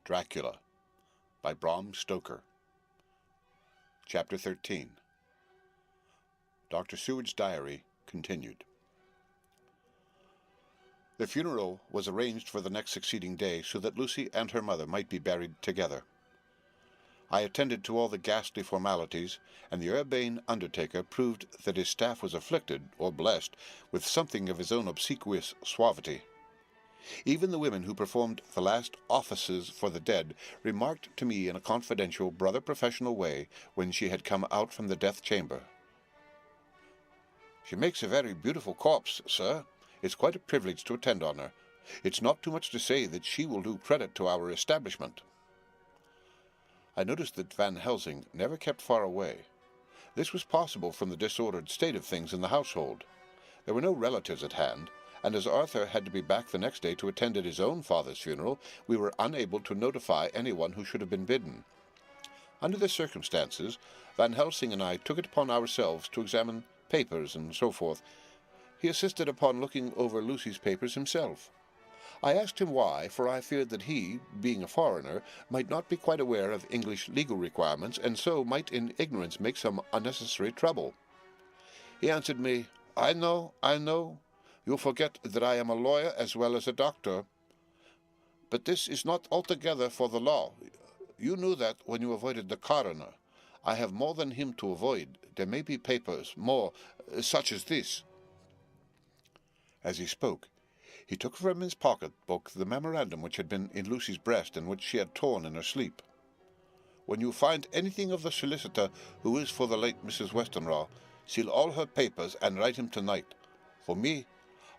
Dracula by Bram Stoker. Chapter 13. Dr. Seward's Diary continued. The funeral was arranged for the next succeeding day so that Lucy and her mother might be buried together. I attended to all the ghastly formalities, and the urbane undertaker proved that his staff was afflicted, or blessed, with something of his own obsequious suavity. Even the women who performed the last offices for the dead remarked to me in a confidential, brother-professional way when she had come out from the death chamber. "She makes a very beautiful corpse, sir. It's quite a privilege to attend on her. It's not too much to say that she will do credit to our establishment." I noticed that Van Helsing never kept far away. This was possible from the disordered state of things in the household. There were no relatives at hand, and as Arthur had to be back the next day to attend at his own father's funeral, we were unable to notify anyone who should have been bidden. Under the circumstances, Van Helsing and I took it upon ourselves to examine papers and so forth. He insisted upon looking over Lucy's papers himself. I asked him why, for I feared that he, being a foreigner, might not be quite aware of English legal requirements, and so might in ignorance make some unnecessary trouble. He answered me, I know. You forget that I am a lawyer as well as a doctor. But this is not altogether for the law. You knew that when you avoided the coroner. I have more than him to avoid. There may be papers, more, such as this." As he spoke, he took from his pocket-book the memorandum which had been in Lucy's breast and which she had torn in her sleep. "When you find anything of the solicitor who is for the late Mrs. Westenra, seal all her papers and write him tonight. For me,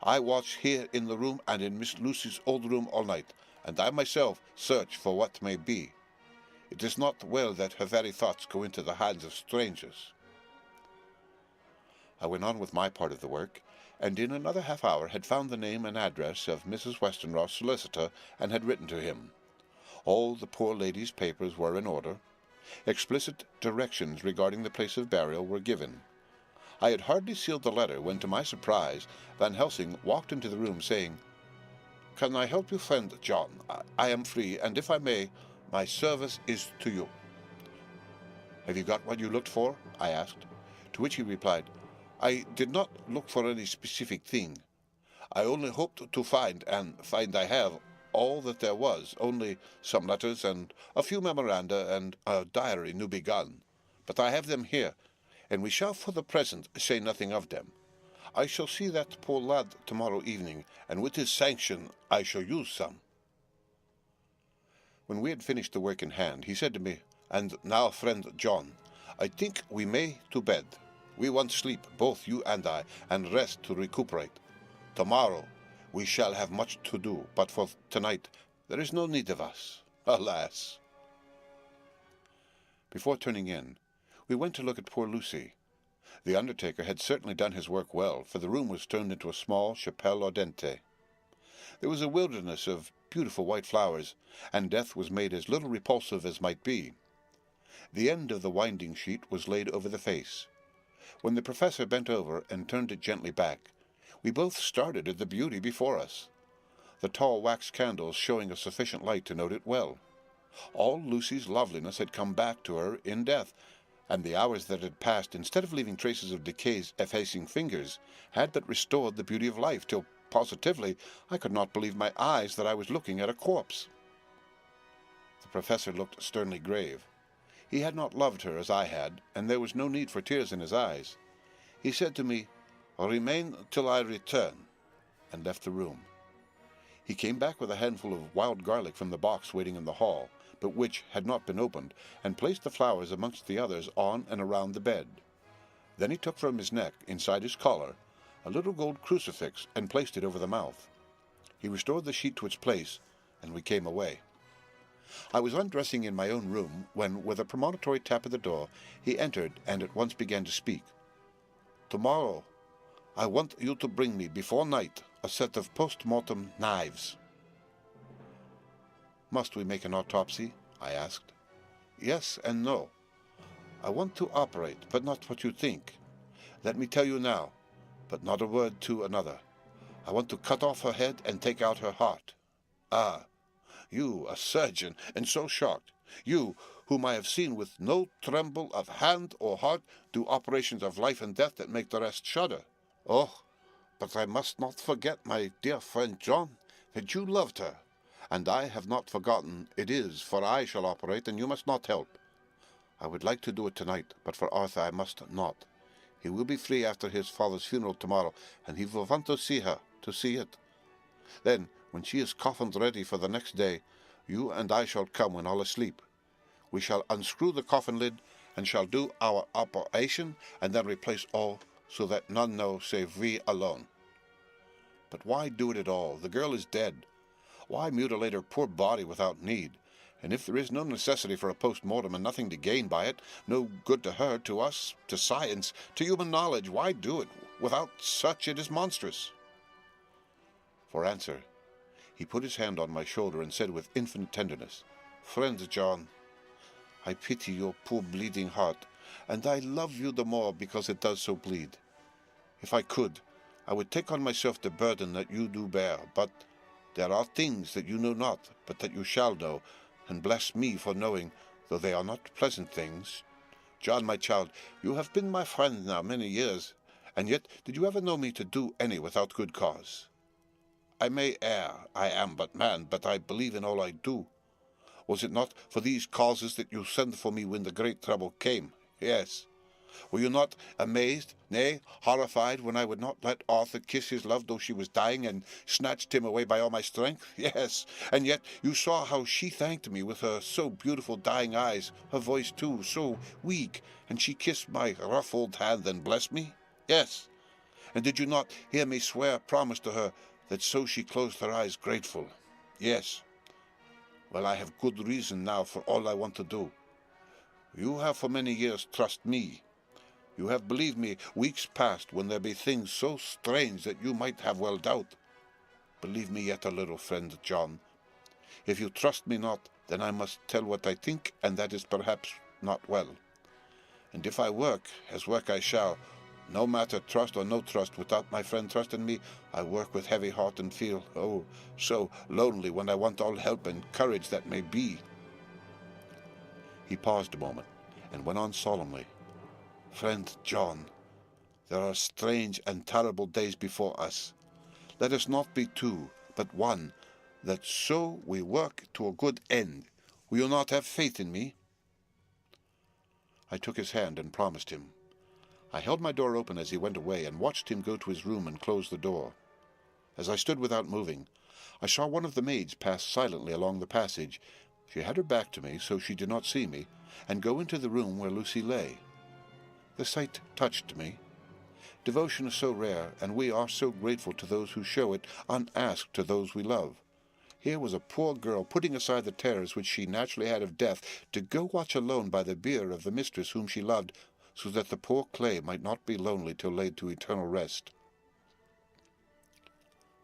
I watch here in the room and in Miss Lucy's old room all night, and I myself search for what may be. It is not well that her very thoughts go into the hands of strangers." I went on with my part of the work, and in another half-hour had found the name and address of Mrs. Westenra's solicitor, and had written to him. All the poor lady's papers were in order. Explicit directions regarding the place of burial were given. I had hardly sealed the letter when, to my surprise, Van Helsing walked into the room, saying, "Can I help you, friend John? I am free, and if I may, my service is to you." "Have you got what you looked for?" I asked, to which he replied, "I did not look for any specific thing. I only hoped to find, and find I have, all that there was, only some letters and a few memoranda and a diary new begun. But I have them here, and we shall for the present say nothing of them. I shall see that poor lad tomorrow evening, and with his sanction I shall use some." When we had finished the work in hand, he said to me, "And now, friend John, I think we may to bed. We want sleep, both you and I, and rest to recuperate. Tomorrow we shall have much to do, but for tonight there is no need of us, alas." Before turning in, we went to look at poor Lucy. The undertaker had certainly done his work well, for the room was turned into a small chapelle ardente. There was a wilderness of beautiful white flowers, and death was made as little repulsive as might be. The end of the winding sheet was laid over the face. When the professor bent over and turned it gently back, we both started at the beauty before us, the tall wax candles showing a sufficient light to note it well. All Lucy's loveliness had come back to her in death, and the hours that had passed, instead of leaving traces of decay's effacing fingers, had but restored the beauty of life, till positively I could not believe my eyes that I was looking at a corpse. The professor looked sternly grave. He had not loved her as I had, and there was no need for tears in his eyes. He said to me, "Remain till I return," and left the room. He came back with a handful of wild garlic from the box waiting in the hall, but which had not been opened, and placed the flowers amongst the others on and around the bed. Then he took from his neck, inside his collar, a little gold crucifix, and placed it over the mouth. He restored the sheet to its place, and we came away. I was undressing in my own room when, with a premonitory tap at the door, he entered and at once began to speak. "Tomorrow I want you to bring me, before night, a set of post-mortem knives." "Must we make an autopsy?" I asked. "Yes and no. I want to operate, but not what you think. Let me tell you now, but not a word to another. I want to cut off her head and take out her heart. Ah, You, a surgeon, and so shocked. You, whom I have seen with no tremble of hand or heart do operations of life and death that make the rest shudder. Oh, but I must not forget, my dear friend John, that you loved her, and I have not forgotten it is, for I shall operate, and you must not help. I would like to do it tonight, but for Arthur I must not. He will be free after his father's funeral tomorrow, and he will want to see her, to see it. Then, when she is coffined ready for the next day, you and I shall come when all asleep. We shall unscrew the coffin lid, and shall do our operation, and then replace all, so that none know save we alone. But why do it at all? The girl is dead. Why mutilate her poor body without need? And if there is no necessity for a post-mortem and nothing to gain by it, no good to her, to us, to science, to human knowledge, why do it? Without such it is monstrous. For answer, he put his hand on my shoulder and said with infinite tenderness, Friend John, I pity your poor bleeding heart, and I love you the more because it does so bleed. If I could, I would take on myself the burden that you do bear, but there are things that you know not, but that you shall know, and bless me for knowing, though they are not pleasant things. John, my child, you have been my friend now many years, and yet did you ever know me to do any without good cause? I may err, I am but man, but I believe in all I do. Was it not for these causes that you sent for me when the great trouble came? Yes. Were you not amazed, nay, horrified, when I would not let Arthur kiss his love though she was dying, and snatched him away by all my strength? Yes, and yet you saw how she thanked me with her so beautiful dying eyes, her voice too, so weak, and she kissed my rough old hand and blessed me? Yes, and did you not hear me swear a promise to her that so she closed her eyes grateful? Yes. Well, I have good reason now for all I want to do. You have for many years trusted me. You have believed me weeks past when there be things so strange that you might have well doubt. Believe me yet a little, friend John. If you trust me not, then I must tell what I think, and that is perhaps not well. And if I work, as work I shall, no matter trust or no trust, without my friend trusting me, I work with heavy heart and feel, oh, so lonely when I want all help and courage that may be. He paused a moment, and went on solemnly. Friend John, there are strange and terrible days before us. Let us not be two, but one, that so we work to a good end. Will you not have faith in me? I took his hand and promised him. I held my door open as he went away, and watched him go to his room and close the door. As I stood without moving, I saw one of the maids pass silently along the passage. She had her back to me, so she did not see me, and go into the room where Lucy lay. The sight touched me. Devotion is so rare, and we are so grateful to those who show it unasked to those we love. Here was a poor girl putting aside the terrors which she naturally had of death, to go watch alone by the bier of the mistress whom she loved, so that the poor clay might not be lonely till laid to eternal rest.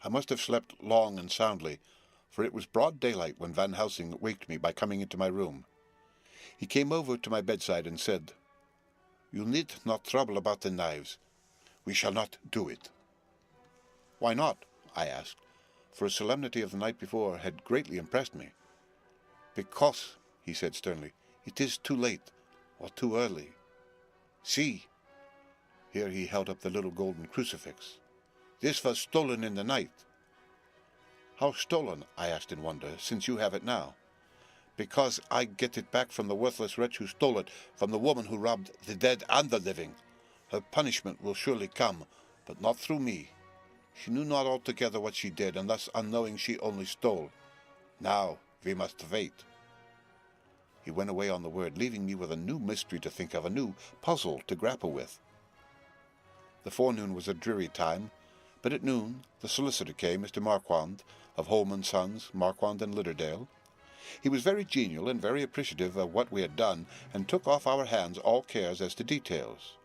I must have slept long and soundly, for it was broad daylight when Van Helsing waked me by coming into my room. He came over to my bedside and said, You need not trouble about the knives. We shall not do it. Why not? I asked, for a solemnity of the night before had greatly impressed me. Because, he said sternly, it is too late, or too early. See, here he held up the little golden crucifix. This was stolen in the night. How stolen? I asked in wonder, since you have it now. Because I get it back from the worthless wretch who stole it, from the woman who robbed the dead and the living. Her punishment will surely come, but not through me. She knew not altogether what she did, and thus unknowing she only stole. Now we must wait. He went away on the word, leaving me with a new mystery to think of, a new puzzle to grapple with. The forenoon was a dreary time, but at noon the solicitor came, Mr. Marquand, of Holman Sons, Marquand and Lidderdale. He was very genial and very appreciative of what we had done, and took off our hands all cares as to details.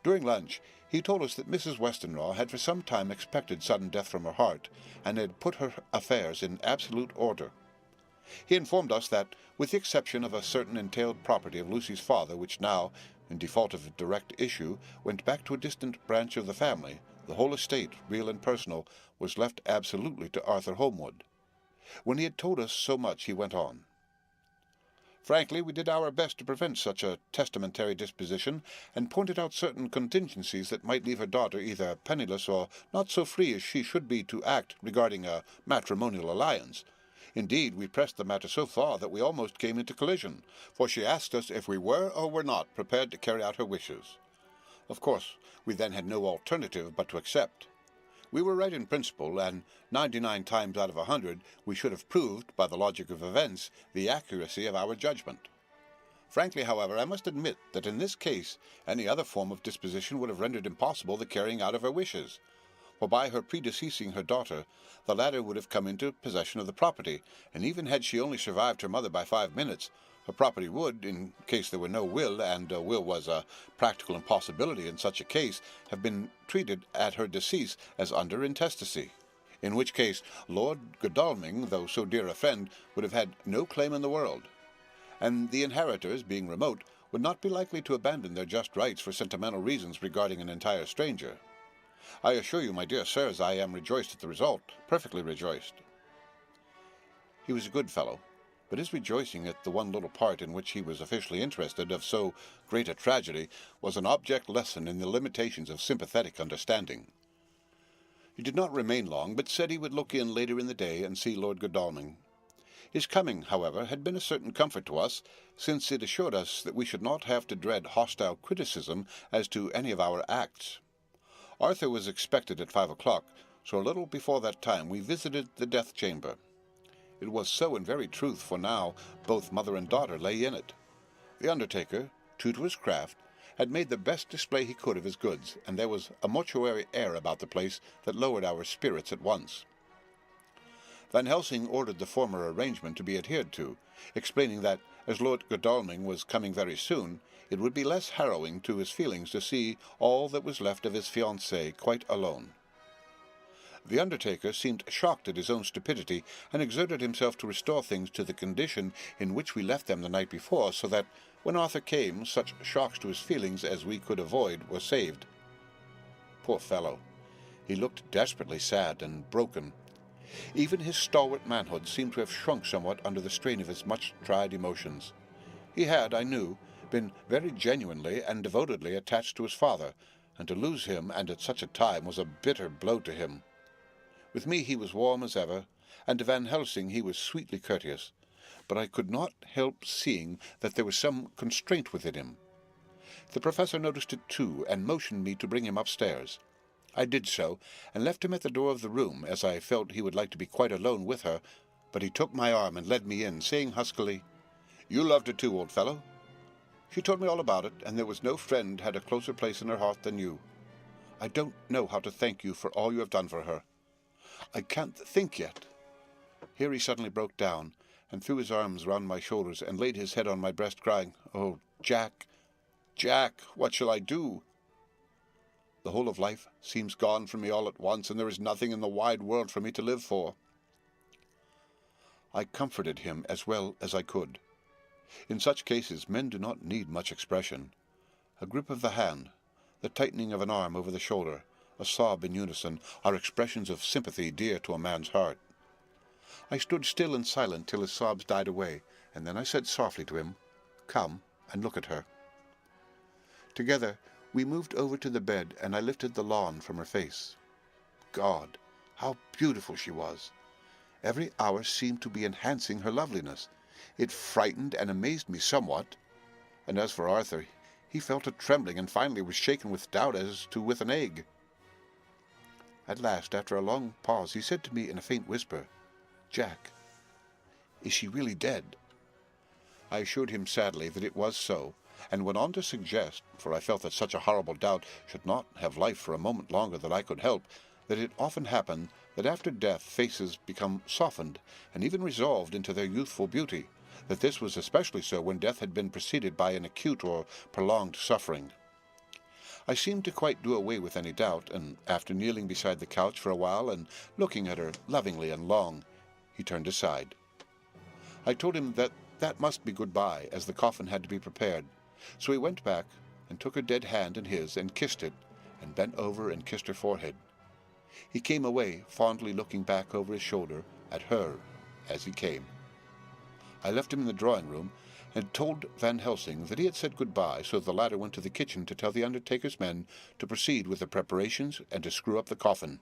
During lunch, he told us that Mrs. Westenra had for some time expected sudden death from her heart, and had put her affairs in absolute order. He informed us that, with the exception of a certain entailed property of Lucy's father, which now, in default of direct issue, went back to a distant branch of the family, the whole estate, real and personal, was left absolutely to Arthur Holmwood. When he had told us so much, he went on. Frankly, we did our best to prevent such a testamentary disposition, and pointed out certain contingencies that might leave her daughter either penniless or not so free as she should be to act regarding a matrimonial alliance. Indeed, we pressed the matter so far that we almost came into collision, for she asked us if we were or were not prepared to carry out her wishes. Of course, we then had no alternative but to accept. We were right in principle, and 99 times out of 100 we should have proved, by the logic of events, the accuracy of our judgment. Frankly, however, I must admit that in this case any other form of disposition would have rendered impossible the carrying out of her wishes, for by her predeceasing her daughter, the latter would have come into possession of the property, and even had she only survived her mother by 5 minutes, her property would, in case there were no will, and a will was a practical impossibility in such a case, have been treated at her decease as under intestacy, in which case Lord Godalming, though so dear a friend, would have had no claim in the world, and the inheritors, being remote, would not be likely to abandon their just rights for sentimental reasons regarding an entire stranger. I assure you, my dear sirs, I am rejoiced at the result, perfectly rejoiced. He was a good fellow, but his rejoicing at the one little part in which he was officially interested of so great a tragedy was an object lesson in the limitations of sympathetic understanding. He did not remain long, but said he would look in later in the day and see Lord Godalming. His coming, however, had been a certain comfort to us, since it assured us that we should not have to dread hostile criticism as to any of our acts. Arthur was expected at 5 o'clock, so a little before that time we visited the death chamber. It was so in very truth, for now both mother and daughter lay in it. The undertaker, true to his craft, had made the best display he could of his goods, and there was a mortuary air about the place that lowered our spirits at once. Van Helsing ordered the former arrangement to be adhered to, explaining that, as Lord Godalming was coming very soon, it would be less harrowing to his feelings to see all that was left of his fiancée quite alone. The undertaker seemed shocked at his own stupidity, and exerted himself to restore things to the condition in which we left them the night before, so that, when Arthur came, such shocks to his feelings as we could avoid were saved. Poor fellow! He looked desperately sad and broken. Even his stalwart manhood seemed to have shrunk somewhat under the strain of his much-tried emotions. He had, I knew, been very genuinely and devotedly attached to his father, and to lose him, and at such a time, was a bitter blow to him. With me he was warm as ever, and to Van Helsing he was sweetly courteous, but I could not help seeing that there was some constraint within him. The professor noticed it too, and motioned me to bring him upstairs. I did so, and left him at the door of the room, as I felt he would like to be quite alone with her, but he took my arm and led me in, saying huskily, "You loved her too, old fellow. She told me all about it, and there was no friend had a closer place in her heart than you. I don't know how to thank you for all you have done for her. I can't think yet." Here he suddenly broke down, and threw his arms round my shoulders, and laid his head on my breast, crying, "Oh, Jack, Jack, what shall I do? The whole of life seems gone from me all at once, and there is nothing in the wide world for me to live for." I comforted him as well as I could. In such cases men do not need much expression. A grip of the hand, the tightening of an arm over the shoulder, a sob in unison, are expressions of sympathy dear to a man's heart. I stood still and silent till his sobs died away, and then I said softly to him, "Come and look at her." Together we moved over to the bed, and I lifted the lawn from her face. God, how beautiful she was! Every hour seemed to be enhancing her loveliness. It frightened and amazed me somewhat. And as for Arthur, he felt a trembling, and finally was shaken with doubt as to with an egg. At last, after a long pause, he said to me in a faint whisper, "Jack, is she really dead?" I assured him sadly that it was so, and went on to suggest, for I felt that such a horrible doubt should not have life for a moment longer than I could help, that it often happened that after death faces become softened, and even resolved into their youthful beauty, that this was especially so when death had been preceded by an acute or prolonged suffering. I seemed to quite do away with any doubt, and after kneeling beside the couch for a while and looking at her lovingly and long, he turned aside. I told him that that must be good-bye, as the coffin had to be prepared, so he went back and took her dead hand in his and kissed it, and bent over and kissed her forehead. He came away, fondly looking back over his shoulder at her as he came. I left him in the drawing-room and told Van Helsing that he had said good-bye, so the latter went to the kitchen to tell the undertaker's men to proceed with the preparations and to screw up the coffin.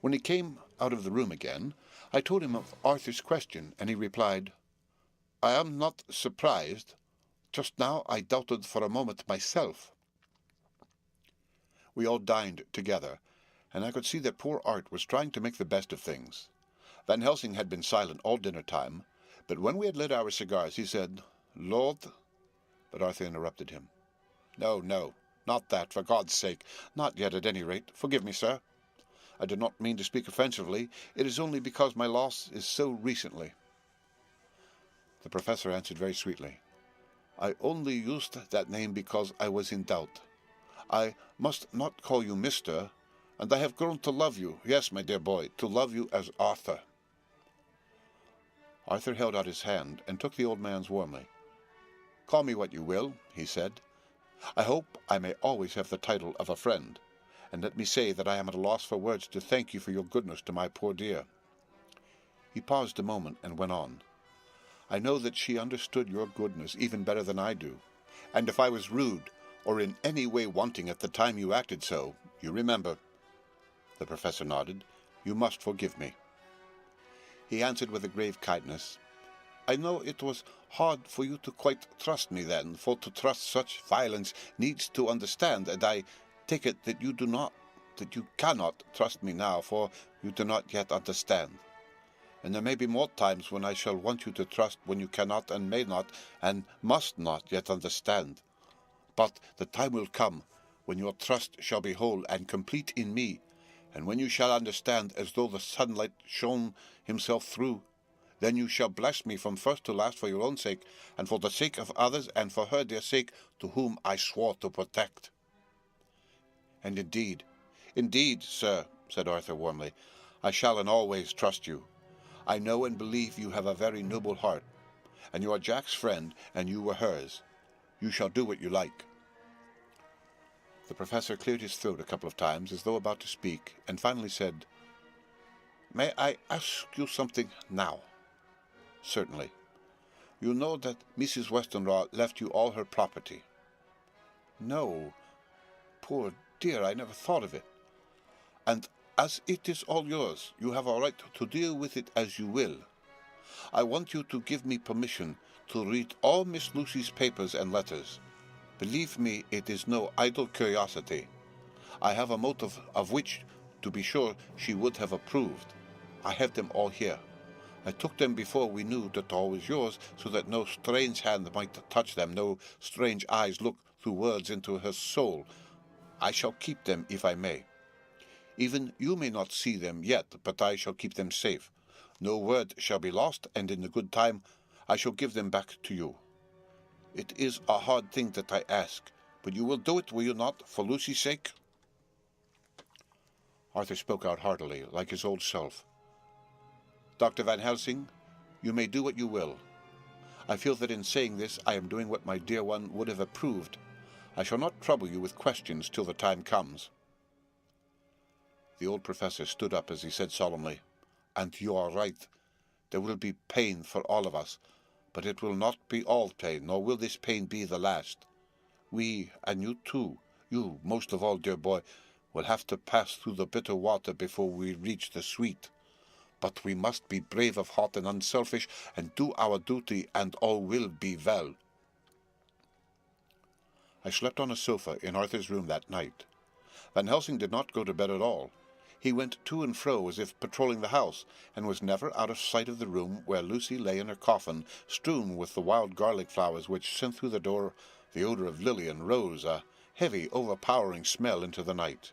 When he came out of the room again, I told him of Arthur's question, and he replied, "I am not surprised. Just now I doubted for a moment myself." We all dined together, and I could see that poor Art was trying to make the best of things. Van Helsing had been silent all dinner-time, but when we had lit our cigars, he said, "Lord—" But Arthur interrupted him. "No, no, not that, for God's sake. Not yet, at any rate. Forgive me, sir. I did not mean to speak offensively. It is only because my loss is so recently." The professor answered very sweetly, "I only used that name because I was in doubt. I must not call you Mr., and I have grown to love you, yes, my dear boy, to love you as Arthur." Arthur held out his hand and took the old man's warmly. "Call me what you will," he said. "I hope I may always have the title of a friend, and let me say that I am at a loss for words to thank you for your goodness to my poor dear." He paused a moment and went on. "I know that she understood your goodness even better than I do, and if I was rude or in any way wanting at the time you acted so, you remember—" The professor nodded. "You must forgive me." He answered with a grave kindness, "I know it was hard for you to quite trust me then, for to trust such violence needs to understand, and I take it that you cannot trust me now, for you do not yet understand. And there may be more times when I shall want you to trust when you cannot and may not and must not yet understand. But the time will come when your trust shall be whole and complete in me, and when you shall understand as though the sunlight shone himself through, then you shall bless me from first to last for your own sake, and for the sake of others, and for her dear sake, to whom I swore to protect." "And indeed, sir," said Arthur warmly, "I shall and always trust you. I know and believe you have a very noble heart, and you are Jack's friend, and you were hers. You shall do what you like." The professor cleared his throat a couple of times, as though about to speak, and finally said, "May I ask you something now?" "Certainly." "You know that Mrs. Westenra left you all her property?" "No. Poor dear, I never thought of it." "And as it is all yours, you have a right to deal with it as you will. I want you to give me permission to read all Miss Lucy's papers and letters. Believe me, it is no idle curiosity. I have a motive of which, to be sure, she would have approved. I have them all here. I took them before we knew that all was yours, so that no strange hand might touch them, no strange eyes look through words into her soul. I shall keep them if I may. Even you may not see them yet, but I shall keep them safe. No word shall be lost, and in the good time I shall give them back to you. It is a hard thing that I ask, but you will do it, will you not, for Lucy's sake?" Arthur spoke out heartily, like his old self. "Dr. Van Helsing, you may do what you will. I feel that in saying this I am doing what my dear one would have approved. I shall not trouble you with questions till the time comes." The old professor stood up as he said solemnly, "And you are right. There will be pain for all of us, but it will not be all pain, nor will this pain be the last. We, and you too, you most of all, dear boy, will have to pass through the bitter water before we reach the sweet. But we must be brave of heart and unselfish, and do our duty, and all will be well." I slept on a sofa in Arthur's room that night. Van Helsing did not go to bed at all. He went to and fro as if patrolling the house, and was never out of sight of the room where Lucy lay in her coffin, strewn with the wild garlic flowers which sent through the door the odor of lily and rose, a heavy, overpowering smell into the night.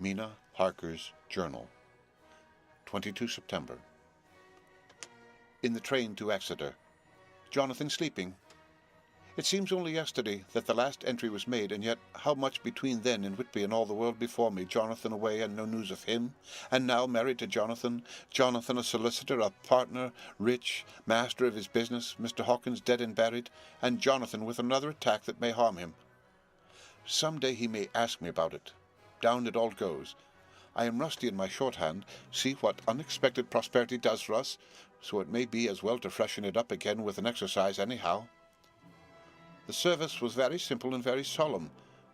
Mina Harker's Journal, 22 September. In the train to Exeter. Jonathan sleeping. It seems only yesterday that the last entry was made, and yet how much between then and Whitby and all the world before me, Jonathan away and no news of him, and now married to Jonathan, Jonathan a solicitor, a partner, rich, master of his business, Mr. Hawkins dead and buried, and Jonathan with another attack that may harm him. Some day he may ask me about it. Down it all goes. I am rusty in my shorthand. See what unexpected prosperity does for us, so it may be as well to freshen it up again with an exercise anyhow. The service was very simple and very solemn.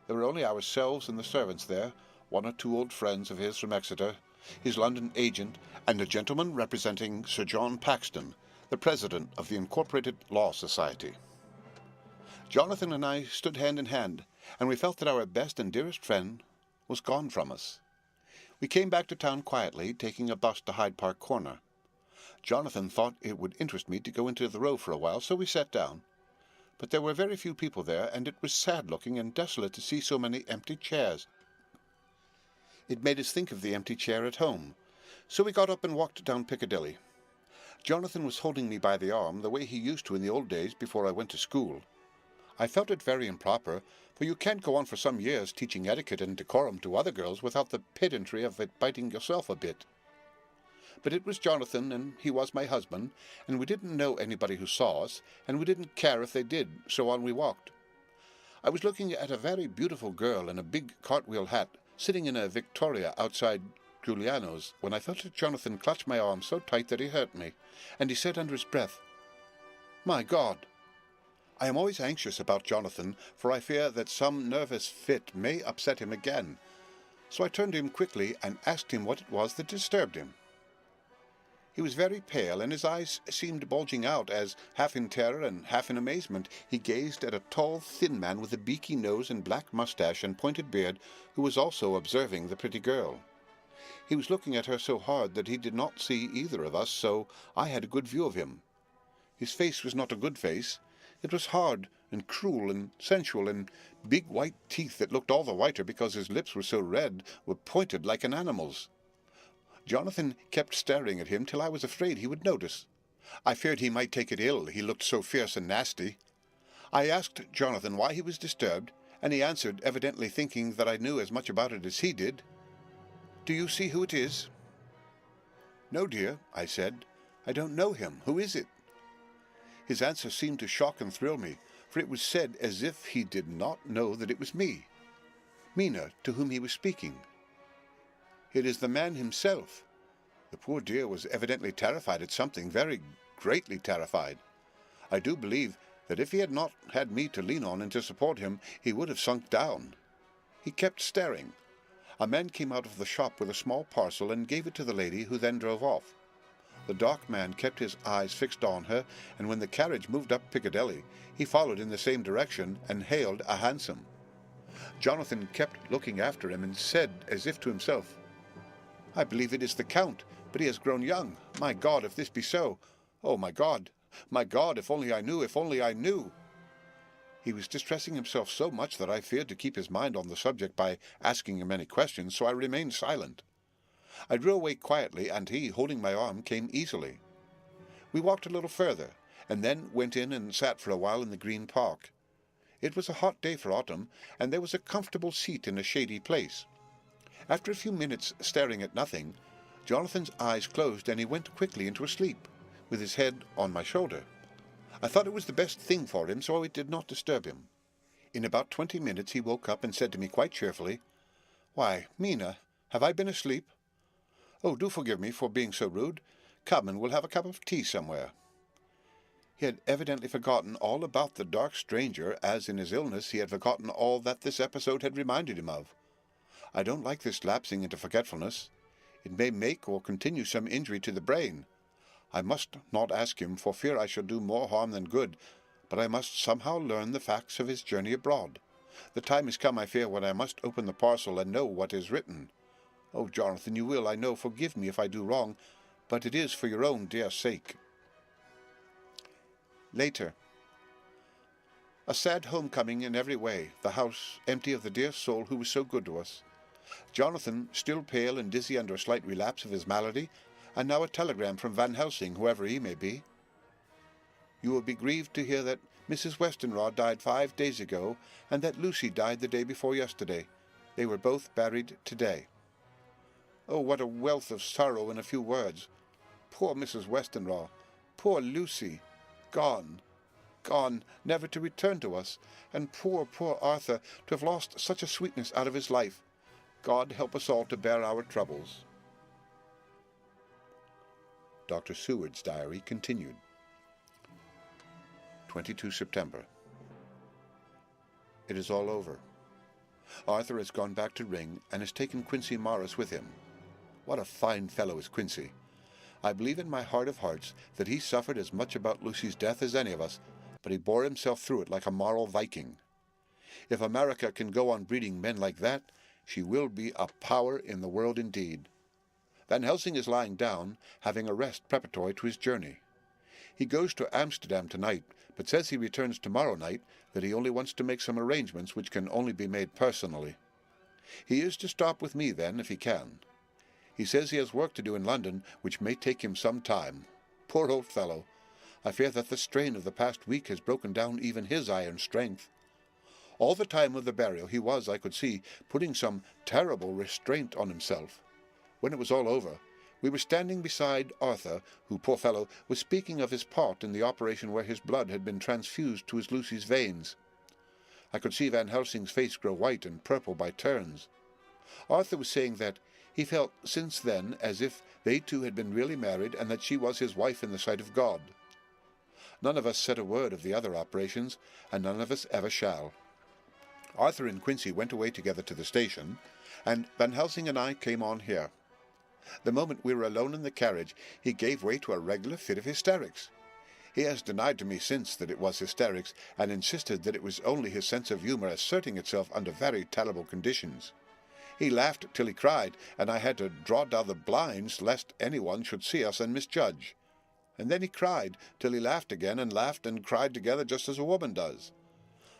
There were only ourselves and the servants there, one or two old friends of his from Exeter, his London agent, and a gentleman representing Sir John Paxton, the president of the Incorporated Law Society. Jonathan and I stood hand in hand, and we felt that our best and dearest friend was gone from us. We came back to town quietly, taking a bus to Hyde Park Corner. Jonathan thought it would interest me to go into the Row for a while, so we sat down. But there were very few people there, and it was sad-looking and desolate to see so many empty chairs. It made us think of the empty chair at home, so we got up and walked down Piccadilly. Jonathan was holding me by the arm the way he used to in the old days before I went to school. I felt it very improper, for you can't go on for some years teaching etiquette and decorum to other girls without the pedantry of it biting yourself a bit. But it was Jonathan, and he was my husband, and we didn't know anybody who saw us, and we didn't care if they did, so on we walked. I was looking at a very beautiful girl in a big cartwheel hat, sitting in a victoria outside Giuliano's, when I felt that Jonathan clutch my arm so tight that he hurt me, and he said under his breath, "My God!" I am always anxious about Jonathan, for I fear that some nervous fit may upset him again, so I turned to him quickly and asked him what it was that disturbed him. He was very pale, and his eyes seemed bulging out as, half in terror and half in amazement, he gazed at a tall, thin man with a beaky nose and black moustache and pointed beard, who was also observing the pretty girl. He was looking at her so hard that he did not see either of us, so I had a good view of him. His face was not a good face. It was hard and cruel and sensual, and big white teeth that looked all the whiter because his lips were so red were pointed like an animal's. Jonathan kept staring at him till I was afraid he would notice. I feared he might take it ill, he looked so fierce and nasty. I asked Jonathan why he was disturbed, and he answered, evidently thinking that I knew as much about it as he did, "Do you see who it is?" "No, dear," I said. "I don't know him. Who is it?" His answer seemed to shock and thrill me, for it was said as if he did not know that it was me, Mina, to whom he was speaking. "It is the man himself." The poor dear was evidently terrified at something, very greatly terrified. I do believe that if he had not had me to lean on and to support him, he would have sunk down. He kept staring. A man came out of the shop with a small parcel and gave it to the lady, who then drove off. The dark man kept his eyes fixed on her, and when the carriage moved up Piccadilly, he followed in the same direction and hailed a hansom. Jonathan kept looking after him and said, as if to himself, "I believe it is the Count, but he has grown young. My God, if this be so! Oh, my God, if only I knew, if only I knew!" He was distressing himself so much that I feared to keep his mind on the subject by asking him any questions, so I remained silent. I drew away quietly, and he, holding my arm, came easily. We walked a little further, and then went in and sat for a while in the Green Park. It was a hot day for autumn, and there was a comfortable seat in a shady place. After a few minutes staring at nothing, Jonathan's eyes closed, and he went quickly into a sleep, with his head on my shoulder. I thought it was the best thing for him, so I did not disturb him. In about 20 minutes he woke up and said to me quite cheerfully, "Why, Mina, have I been asleep? Oh, do forgive me for being so rude. Come, and we'll have a cup of tea somewhere." He had evidently forgotten all about the dark stranger, as in his illness he had forgotten all that this episode had reminded him of. I don't like this lapsing into forgetfulness. It may make or continue some injury to the brain. I must not ask him, for fear I shall do more harm than good, but I must somehow learn the facts of his journey abroad. The time has come, I fear, when I must open the parcel and know what is written. Oh, Jonathan, you will, I know, forgive me if I do wrong, but it is for your own dear sake. Later. A sad homecoming in every way, the house empty of the dear soul who was so good to us. Jonathan, still pale and dizzy under a slight relapse of his malady, and now a telegram from Van Helsing, whoever he may be. "You will be grieved to hear that Mrs. Westenra died 5 days ago, and that Lucy died the day before yesterday. They were both buried today." Oh, what a wealth of sorrow in a few words. Poor Mrs. Westenra, poor Lucy, gone, never to return to us, and poor Arthur, to have lost such a sweetness out of his life. God help us all to bear our troubles. Dr. Seward's diary continued. 22 September. It is all over. Arthur has gone back to Ring and has taken Quincy Morris with him. What a fine fellow is Quincy! I believe in my heart of hearts that he suffered as much about Lucy's death as any of us, but he bore himself through it like a moral Viking. If America can go on breeding men like that, she will be a power in the world indeed. Van Helsing is lying down, having a rest preparatory to his journey. He goes to Amsterdam tonight, but says he returns tomorrow night, that he only wants to make some arrangements which can only be made personally. He is to stop with me then, if he can. He says he has work to do in London, which may take him some time. Poor old fellow! I fear that the strain of the past week has broken down even his iron strength. All the time of the burial he was, I could see, putting some terrible restraint on himself. When it was all over, we were standing beside Arthur, who, poor fellow, was speaking of his part in the operation where his blood had been transfused to his Lucy's veins. I could see Van Helsing's face grow white and purple by turns. Arthur was saying that he felt since then as if they two had been really married and that she was his wife in the sight of God. None of us said a word of the other operations, and none of us ever shall. Arthur and Quincy went away together to the station, and Van Helsing and I came on here. The moment we were alone in the carriage, he gave way to a regular fit of hysterics. He has denied to me since that it was hysterics, and insisted that it was only his sense of humour asserting itself under very terrible conditions. He laughed till he cried, and I had to draw down the blinds lest anyone should see us and misjudge. And then he cried till he laughed again, and laughed and cried together just as a woman does.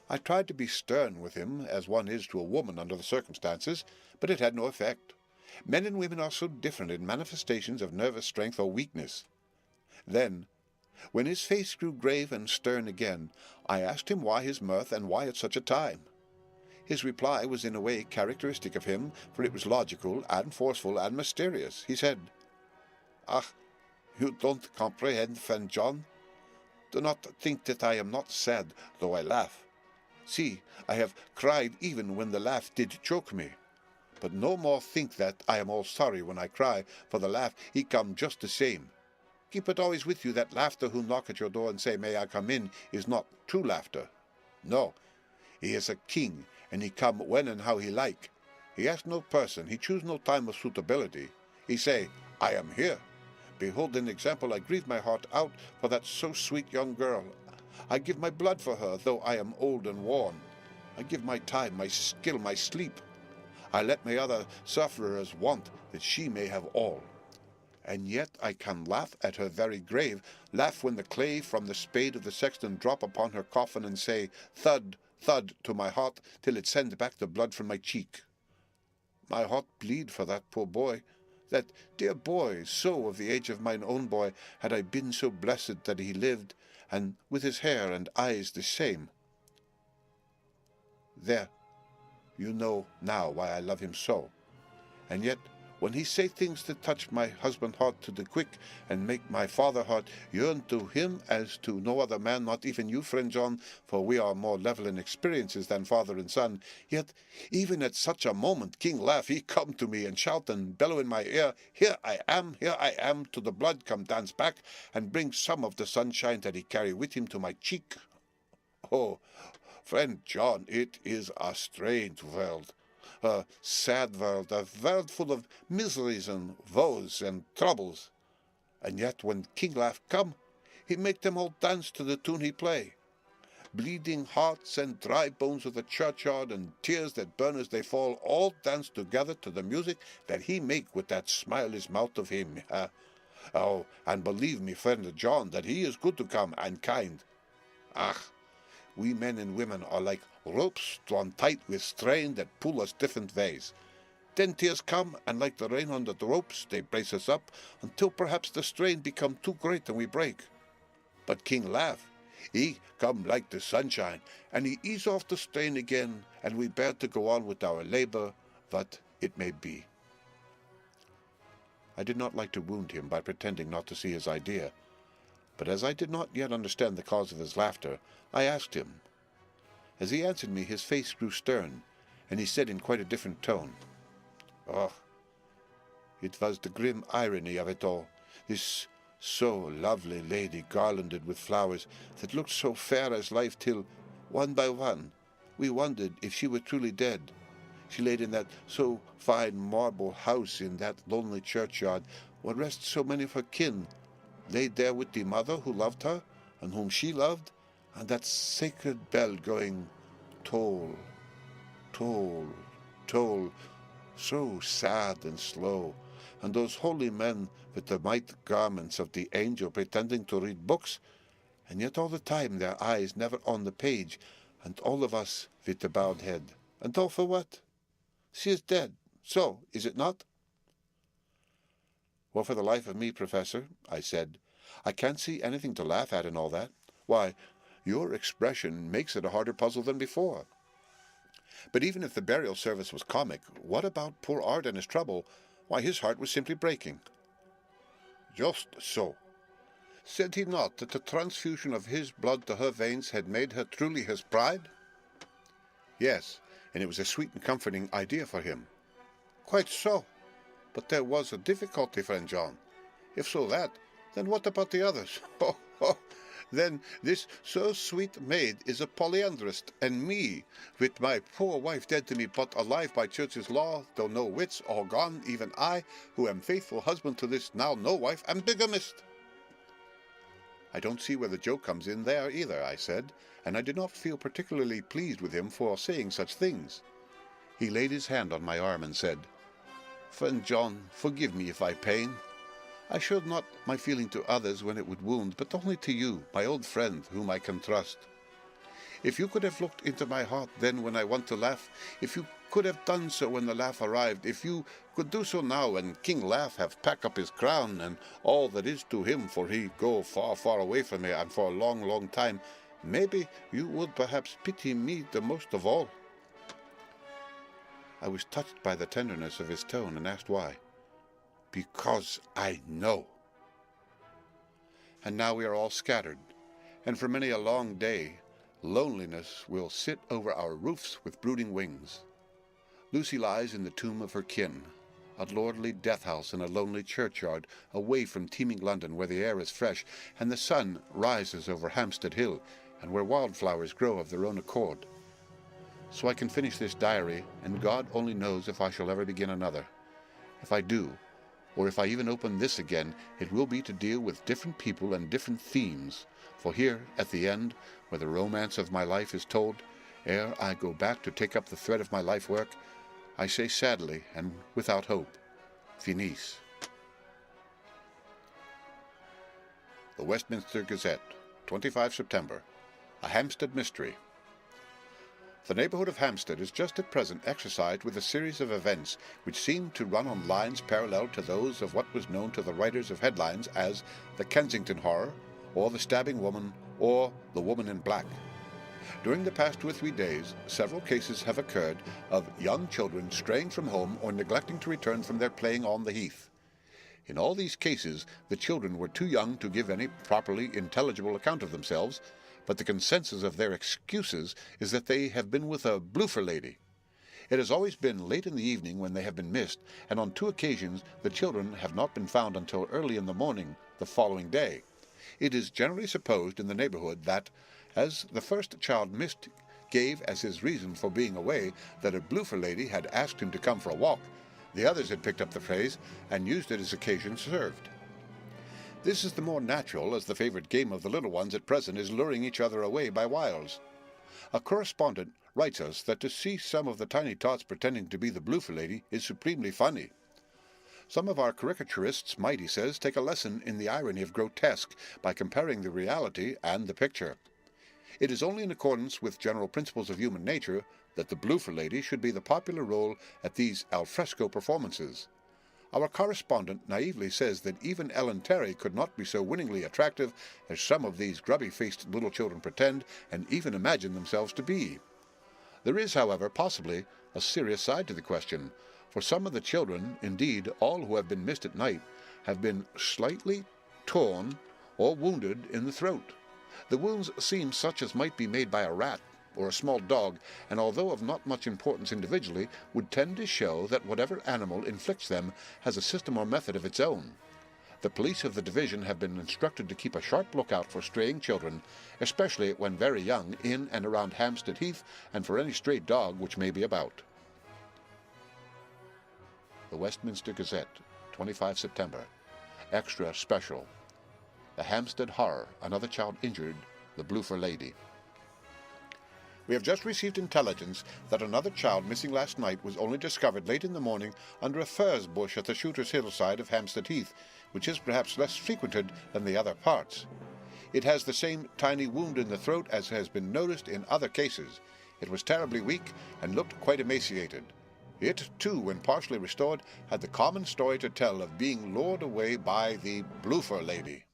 I tried to be stern with him, as one is to a woman under the circumstances, but it had no effect. Men and women are so different in manifestations of nervous strength or weakness. Then, when his face grew grave and stern again, I asked him why his mirth and why at such a time. His reply was in a way characteristic of him, for it was logical and forceful and mysterious. He said, "Ah, you don't comprehend, friend John. Do not think that I am not sad, though I laugh. See, I have cried even when the laugh did choke me. But no more think that I am all sorry when I cry, for the laugh he come just the same. Keep it always with you that laughter who knock at your door and say, 'May I come in?' is not true laughter. No, he is a king, and he come when and how he like. He ask no person, he choose no time of suitability. He say, 'I am here. Behold an example, I grieve my heart out for that so sweet young girl. I give my blood for her, though I am old and worn. I give my time, my skill, my sleep. I let my other sufferers want, that she may have all. And yet I can laugh at her very grave, laugh when the clay from the spade of the sexton drop upon her coffin, and say, thud, thud, to my heart, till it send back the blood from my cheek. My heart bleed for that poor boy, that dear boy, so of the age of mine own boy, had I been so blessed that he lived, and with his hair and eyes the same. There, you know now why I love him so. And yet, when he say things that touch my husband heart to the quick, and make my father heart yearn to him as to no other man, not even you, friend John, for we are more level in experiences than father and son, yet even at such a moment King laugh, he come to me and shout and bellow in my ear, here I am, till the blood come dance back, and bring some of the sunshine that he carry with him to my cheek. Oh, friend John, it is a strange world. A sad world, a world full of miseries and woes and troubles. And yet when King Laugh come, he make them all dance to the tune he play. Bleeding hearts and dry bones of the churchyard and tears that burn as they fall all dance together to the music that he make with that smile his mouth of him. Oh, and believe me, friend John, that he is good to come and kind. Ah, we men and women are like ropes drawn tight with strain that pull us different ways. Then tears come, and like the rain under the ropes, they brace us up, until perhaps the strain become too great and we break. But King Laugh, he come like the sunshine, and he ease off the strain again, and we bear to go on with our labor, what it may be. I did not like to wound him by pretending not to see his idea, but as I did not yet understand the cause of his laughter, I asked him. As he answered me, his face grew stern, and he said in quite a different tone, Oh, it was the grim irony of it all. This so lovely lady garlanded with flowers that looked so fair as life till, one by one, we wondered if she were truly dead. She laid in that so fine marble house in that lonely churchyard where rest so many of her kin, laid there with the mother who loved her and whom she loved, and that sacred bell going toll, toll, toll, so sad and slow, and those holy men with the white garments of the angel pretending to read books, and yet all the time their eyes never on the page, and all of us with the bowed head. And all for what? She is dead, so, is it not? Well, for the life of me, Professor, I said, I can't see anything to laugh at in all that. Why, your expression makes it a harder puzzle than before. But even if the burial service was comic, what about poor Art and his trouble? Why, his heart was simply breaking. Just so. Said he not that the transfusion of his blood to her veins had made her truly his bride? Yes, and it was a sweet and comforting idea for him. Quite so. But there was a difficulty, friend John. If so that, then what about the others? Then this so sweet maid is a polyandrist, and me, with my poor wife dead to me but alive by church's law, though no wits all gone, even I, who am faithful husband to this now no wife, am bigamist. I don't see where the joke comes in there either, I said, and I did not feel particularly pleased with him for saying such things. He laid his hand on my arm and said, Friend John, forgive me if I pain. I showed not my feeling to others when it would wound, but only to you, my old friend, whom I can trust. If you could have looked into my heart then when I want to laugh, if you could have done so when the laugh arrived, if you could do so now when King Laugh have packed up his crown and all that is to him, for he go far, far away from me and for a long, long time, maybe you would perhaps pity me the most of all. I was touched by the tenderness of his tone and asked why. Because I know. And now we are all scattered, and for many a long day, loneliness will sit over our roofs with brooding wings. Lucy lies in the tomb of her kin, a lordly death house in a lonely churchyard, away from teeming London, where the air is fresh, and the sun rises over Hampstead Hill, and where wildflowers grow of their own accord. So I can finish this diary, and God only knows if I shall ever begin another. If I do, or if I even open this again, it will be to deal with different people and different themes, for here, at the end, where the romance of my life is told, ere I go back to take up the thread of my life work, I say sadly and without hope, finis. The Westminster Gazette, 25 September. A Hampstead Mystery. The neighbourhood of Hampstead is just at present exercised with a series of events which seem to run on lines parallel to those of what was known to the writers of headlines as the Kensington Horror, or the Stabbing Woman, or the Woman in Black. During the past 2 or 3 days, several cases have occurred of young children straying from home or neglecting to return from their playing on the heath. In all these cases, the children were too young to give any properly intelligible account of themselves, but the consensus of their excuses is that they have been with a bloofer lady. It has always been late in the evening when they have been missed, and on 2 occasions the children have not been found until early in the morning the following day. It is generally supposed in the neighbourhood that, as the first child missed gave as his reason for being away that a bloofer lady had asked him to come for a walk, the others had picked up the phrase and used it as occasion served. This is the more natural, as the favourite game of the little ones at present is luring each other away by wiles. A correspondent writes us that to see some of the tiny tots pretending to be the bloofer lady is supremely funny. Some of our caricaturists might, he says, take a lesson in the irony of grotesque by comparing the reality and the picture. It is only in accordance with general principles of human nature that the bloofer lady should be the popular role at these alfresco performances. Our correspondent naively says that even Ellen Terry could not be so winningly attractive as some of these grubby-faced little children pretend and even imagine themselves to be. There is, however, possibly a serious side to the question, for some of the children, indeed all who have been missed at night, have been slightly torn or wounded in the throat. The wounds seem such as might be made by a rat, or a small dog, and although of not much importance individually, would tend to show that whatever animal inflicts them has a system or method of its own. The police of the division have been instructed to keep a sharp lookout for straying children, especially when very young, in and around Hampstead Heath, and for any stray dog which may be about. The Westminster Gazette, 25 September. Extra Special. The Hampstead Horror, another child injured, the Bloofer Lady. We have just received intelligence that another child missing last night was only discovered late in the morning under a furze bush at the Shooter's Hillside of Hampstead Heath, which is perhaps less frequented than the other parts. It has the same tiny wound in the throat as has been noticed in other cases. It was terribly weak and looked quite emaciated. It, too, when partially restored, had the common story to tell of being lured away by the Bloofer Lady.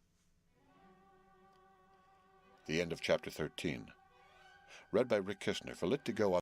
The end of Chapter 13. Read by Rick Kistner for Lit to Go on